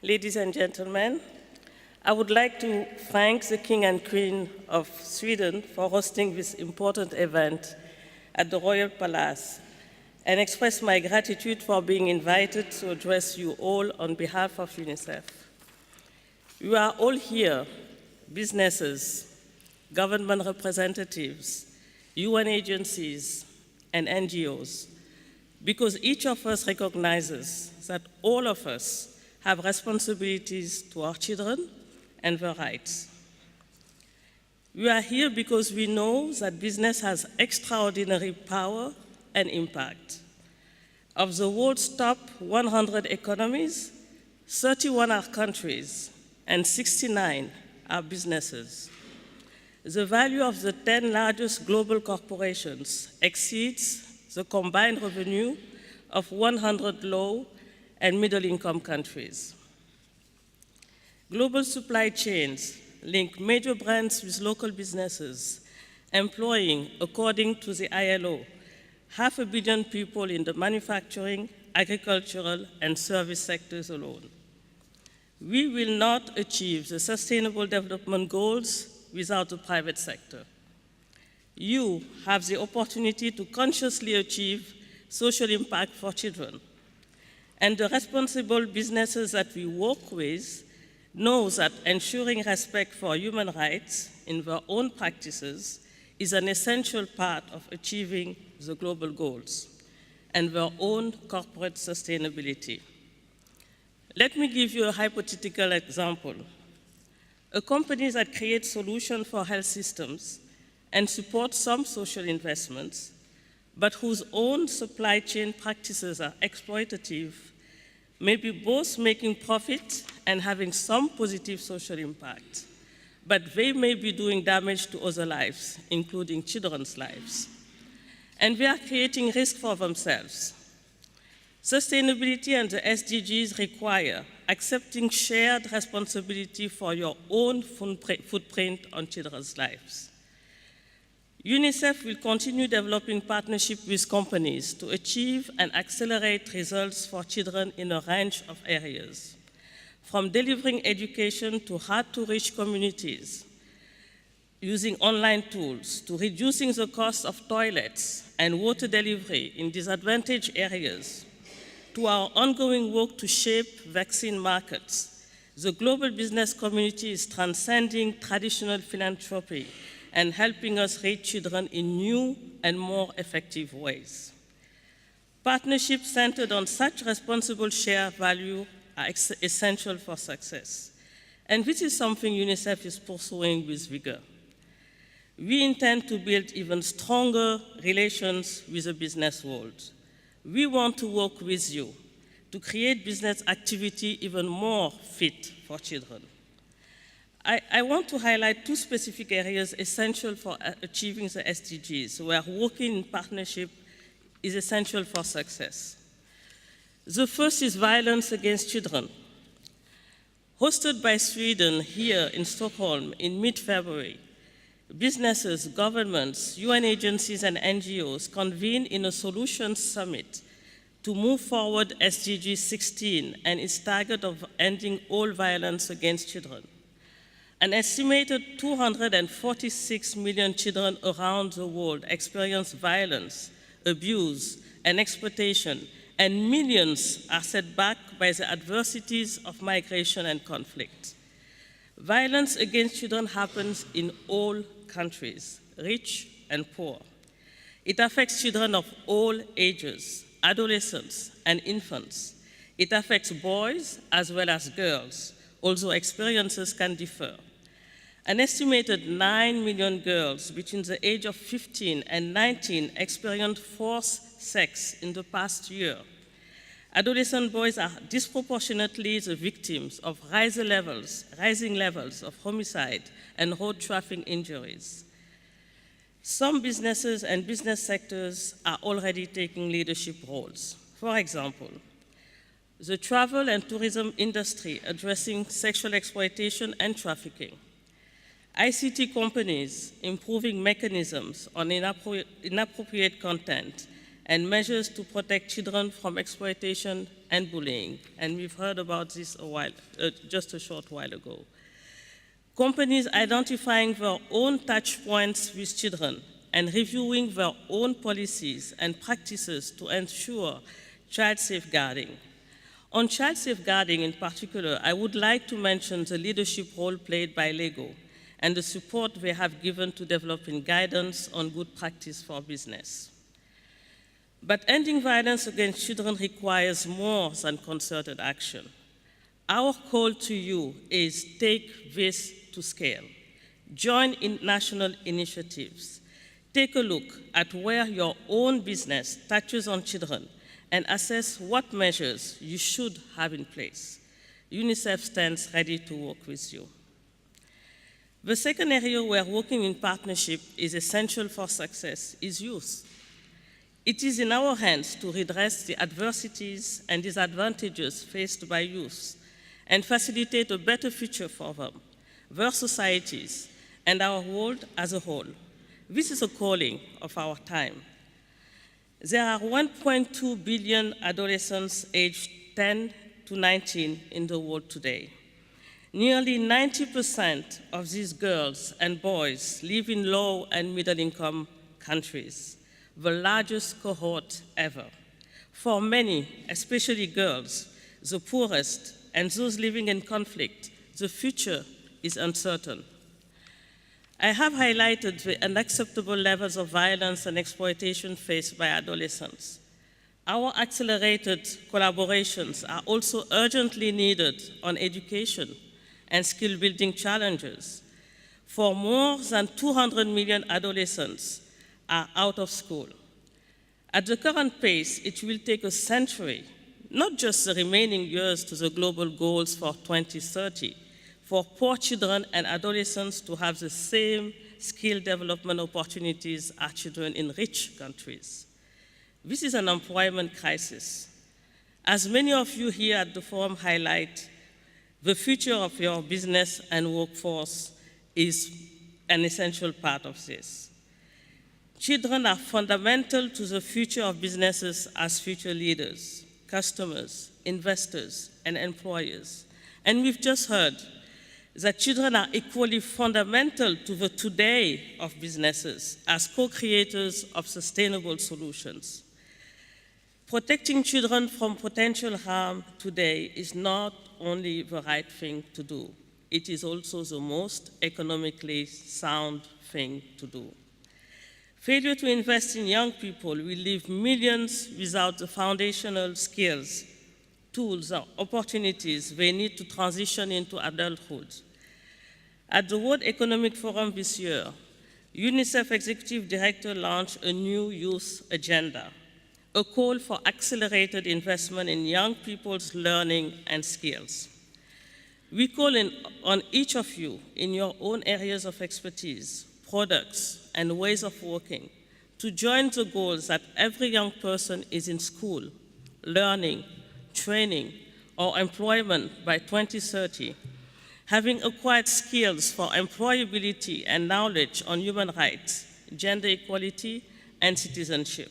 Ladies and gentlemen, I would like to thank the King and Queen of Sweden for hosting this important event at the Royal Palace and express my gratitude for being invited to address you all on behalf of UNICEF. You are all here, businesses, government representatives, UN agencies, and NGOs, because each of us recognizes that all of us have responsibilities to our children and their rights. We are here because we know that business has extraordinary power and impact. Of the world's top 100 economies, 31 are countries and 69 are businesses. The value of the 10 largest global corporations exceeds the combined revenue of 100 low and middle-income countries. Global supply chains link major brands with local businesses, employing, according to the ILO, 500 million people in the manufacturing, agricultural, and service sectors alone. We will not achieve the Sustainable Development Goals without the private sector. You have the opportunity to consciously achieve social impact for children. And the responsible businesses that we work with know that ensuring respect for human rights in their own practices is an essential part of achieving the global goals and their own corporate sustainability. Let me give you a hypothetical example. A company that creates solutions for health systems and supports some social investments, but whose own supply chain practices are exploitative, may be both making profit and having some positive social impact, but they may be doing damage to other lives, including children's lives. And they are creating risk for themselves. Sustainability and the SDGs require accepting shared responsibility for your own footprint on children's lives. UNICEF will continue developing partnerships with companies to achieve and accelerate results for children in a range of areas, from delivering education to hard-to-reach communities, using online tools, to reducing the cost of toilets and water delivery in disadvantaged areas, to our ongoing work to shape vaccine markets. The global business community is transcending traditional philanthropy and helping us reach children in new and more effective ways. Partnerships centered on such responsible shared value are essential for success. And this is something UNICEF is pursuing with vigor. We intend to build even stronger relations with the business world. We want to work with you to create business activity even more fit for children. I want to highlight two specific areas essential for achieving the SDGs, where working in partnership is essential for success. The first is violence against children. Hosted by Sweden here in Stockholm in mid-February, businesses, governments, UN agencies, and NGOs convened in a solutions summit to move forward SDG 16 and its target of ending all violence against children. An estimated 246 million children around the world experience violence, abuse, and exploitation, and millions are set back by the adversities of migration and conflict. Violence against children happens in all countries, rich and poor. It affects children of all ages, adolescents and infants. It affects boys as well as girls, although experiences can differ. An estimated 9 million girls between the age of 15 and 19 experienced forced sex in the past year. Adolescent boys are disproportionately the victims of rising levels of homicide and road traffic injuries. Some businesses and business sectors are already taking leadership roles. For example, the travel and tourism industry addressing sexual exploitation and trafficking. ICT companies improving mechanisms on inappropriate content and measures to protect children from exploitation and bullying, and we've heard about this just a short while ago. Companies identifying their own touch points with children and reviewing their own policies and practices to ensure child safeguarding. On child safeguarding in particular, I would like to mention the leadership role played by LEGO and the support they have given to developing guidance on good practice for business. But ending violence against children requires more than concerted action. Our call to you is take this to scale. Join in national initiatives. Take a look at where your own business touches on children and assess what measures you should have in place. UNICEF stands ready to work with you. The second area where working in partnership is essential for success is youth. It is in our hands to redress the adversities and disadvantages faced by youth and facilitate a better future for them, their societies, and our world as a whole. This is a calling of our time. There are 1.2 billion adolescents aged 10 to 19 in the world today. Nearly 90% of these girls and boys live in low and middle-income countries, the largest cohort ever. For many, especially girls, the poorest, and those living in conflict, the future is uncertain. I have highlighted the unacceptable levels of violence and exploitation faced by adolescents. Our accelerated collaborations are also urgently needed on education and skill-building challenges. For more than 200 million adolescents are out of school. At the current pace, it will take a century, not just the remaining years to the global goals for 2030, for poor children and adolescents to have the same skill development opportunities as children in rich countries. This is an employment crisis. As many of you here at the forum highlight, the future of your business and workforce is an essential part of this. Children are fundamental to the future of businesses as future leaders, customers, investors, and employers. And we've just heard that children are equally fundamental to the today of businesses as co-creators of sustainable solutions. Protecting children from potential harm today is not only the right thing to do, it is also the most economically sound thing to do. Failure to invest in young people will leave millions without the foundational skills, tools, or opportunities they need to transition into adulthood. At the World Economic Forum this year, UNICEF Executive Director launched a new youth agenda, a call for accelerated investment in young people's learning and skills. We call on each of you in your own areas of expertise, products, and ways of working to join the goals that every young person is in school, learning, training, or employment by 2030, having acquired skills for employability and knowledge on human rights, gender equality, and citizenship.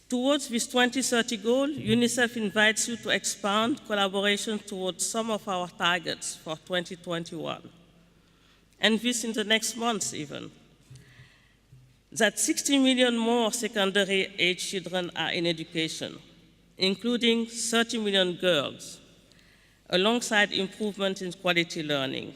Towards this 2030 goal, UNICEF invites you to expand collaboration towards some of our targets for 2021, and this in the next months even. That 60 million more secondary-age children are in education, including 30 million girls, alongside improvement in quality learning.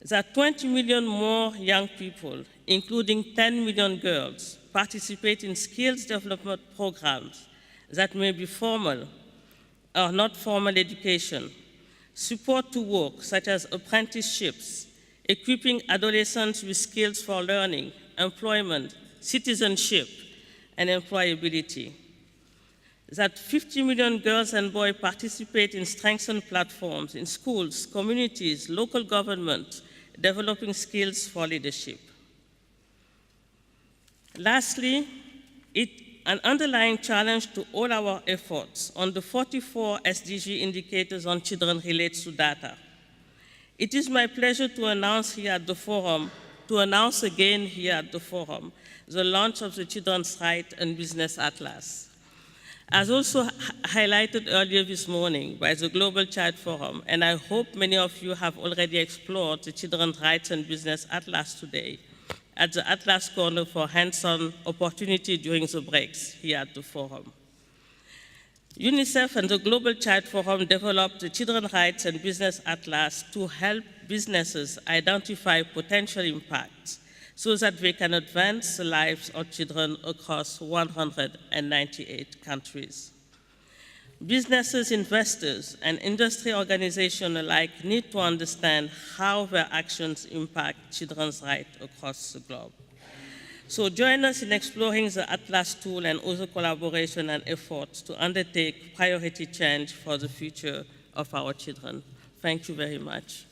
That 20 million more young people, including 10 million girls, participate in skills development programs that may be formal or not formal education, support to work such as apprenticeships, equipping adolescents with skills for learning, employment, citizenship, and employability. That 50 million girls and boys participate in strengthened platforms in schools, communities, local government, developing skills for leadership. Lastly, an underlying challenge to all our efforts on the 44 SDG indicators on children relates to data. It is my pleasure to announce again here at the forum, the launch of the Children's Rights and Business Atlas. As also highlighted earlier this morning by the Global Child Forum, and I hope many of you have already explored the Children's Rights and Business Atlas today at the Atlas Corner for hands-on opportunity during the breaks here at the forum. UNICEF and the Global Child Forum developed the Children's Rights and Business Atlas to help businesses identify potential impacts so that they can advance the lives of children across 198 countries. Businesses, investors, and industry organizations alike need to understand how their actions impact children's rights across the globe. So join us in exploring the Atlas tool and other collaboration and efforts to undertake priority change for the future of our children. Thank you very much.